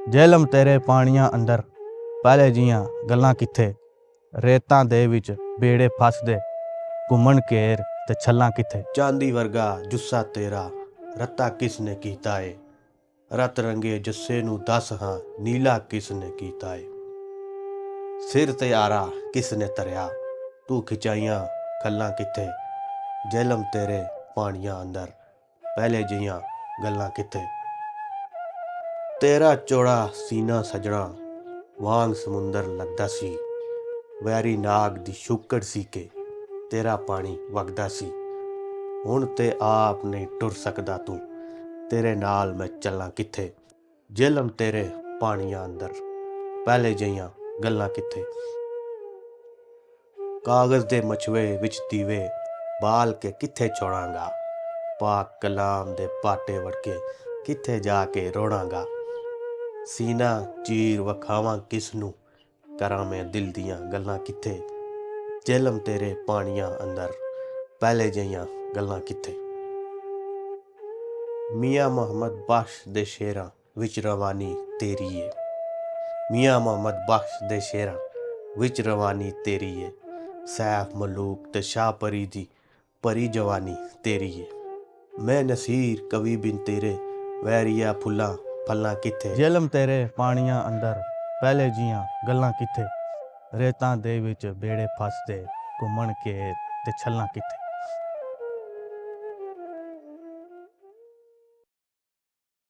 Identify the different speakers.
Speaker 1: ਜੇਲਮ ਤੇਰੇ ਪਾਣੀਆਂ ਅੰਦਰ ਪਹਿਲੇ ਜੀਆਂ ਗੱਲਾਂ ਕਿੱਥੇ ਰੇਤਾਂ ਦੇ ਵਿੱਚ ਬੇੜੇ ਫਸਦੇ ਘੁੰਮਣ ਘੇਰ ਤੇ ਛੱਲਾਂ ਕਿੱਥੇ ਚਾਂਦੀ ਵਰਗਾ ਜੁੱਸਾ ਤੇਰਾ ਰੱਤਾ ਕਿਸ ਨੇ ਕੀਤਾ ਏ ਰਤ ਰੰਗੇ ਜੱਸੇ ਨੂੰ ਦੱਸ ਹਾਂ ਨੀਲਾ ਕਿਸ ਨੇ ਕੀਤਾ ਏ ਸਿਰ ਤੇ ਆਰਾ ਕਿਸ ਨੇ ਧਰਿਆ ਤੂੰ ਖਿਚਾਈਆਂ ਖੱਲਾਂ ਕਿੱਥੇ ਜੇਲਮ ਤੇਰੇ ਪਾਣੀਆਂ ਅੰਦਰ ਪਹਿਲੇ ਜੀਆਂ ਗੱਲਾਂ ਕਿੱਥੇ ਤੇਰਾ ਚੌੜਾ ਸੀਨਾ ਸਜਣਾ ਵਾਂਗ ਸਮੁੰਦਰ ਲੱਗਦਾ ਸੀ ਵੈਰੀ ਨਾਗ ਦੀ ਸ਼ੁਕੜ ਸੀ ਕਿ ਤੇਰਾ ਪਾਣੀ ਵਗਦਾ ਸੀ ਹੁਣ ਤੇ ਆਪ ਨਹੀਂ ਟੁਰ ਸਕਦਾ ਤੂੰ ਤੇਰੇ ਨਾਲ ਮੈਂ ਚੱਲਾਂ ਕਿੱਥੇ ਜੇਲਮ ਤੇਰੇ ਪਾਣੀਆਂ ਅੰਦਰ ਪਹਿਲੇ ਜਿਹੀਆਂ ਗੱਲਾਂ ਕਿੱਥੇ ਕਾਗਜ਼ ਦੇ ਮਛਵੇ ਵਿੱਚ ਦੀਵੇ ਬਾਲ ਕੇ ਕਿੱਥੇ ਛੋੜਾਂਗਾ ਪਾਕ ਕਲਾਮ ਦੇ ਪਾਟੇ ਵੜਕੇ ਕਿੱਥੇ ਜਾ ਕੇ ਰੋੜਾਂਗਾ ਸੀਨਾ ਚੀਰ ਵਖਾਵਾਂ ਕਿਸ ਨੂੰ ਕਰਾਂ ਮੈਂ ਦਿਲ ਦੀਆਂ ਗੱਲਾਂ ਕਿੱਥੇ ਜੇਲਮ ਤੇਰੇ ਪਾਣੀਆਂ ਅੰਦਰ ਪਹਿਲੇ ਜਿਹੀਆਂ ਗੱਲਾਂ ਕਿੱਥੇ ਮੀਆਂ ਮੁਹੰਮਦ ਬਖਸ਼ ਦੇ ਸ਼ੇਰਾਂ ਵਿੱਚ ਰਵਾਨੀ ਤੇਰੀ ਏ ਮੀਆਂ ਮੁਹੰਮਦ ਬਖਸ਼ ਦੇ ਸ਼ੇਰਾਂ ਵਿੱਚ ਰਵਾਨੀ ਤੇਰੀ ਏ ਸੈਫ ਮਲੂਕ ਤੇ ਸ਼ਾਹ ਪਰੀ ਦੀ ਪਰੀ ਜਵਾਨੀ ਤੇਰੀ ਏ ਮੈਂ ਨਸੀਰ ਕਵੀ ਬਿਨ ਤੇਰੇ ਵੈਰੀਆ ਫੁੱਲਾਂ ਫੱਲਾਂ ਕਿੱਥੇ ਜੇਲਮ ਤੇਰੇ ਪਾਣੀਆਂ ਅੰਦਰ ਪਹਿਲੇ ਜੀਆਂ ਗੱਲਾਂ ਕਿੱਥੇ ਰੇਤਾਂ ਦੇ ਵਿੱਚ ਬੇੜੇ ਫਸਦੇ ਘੁੰਮਣ ਘੇਰ ਤੇ ਛੱਲਾਂ ਕਿੱਥੇ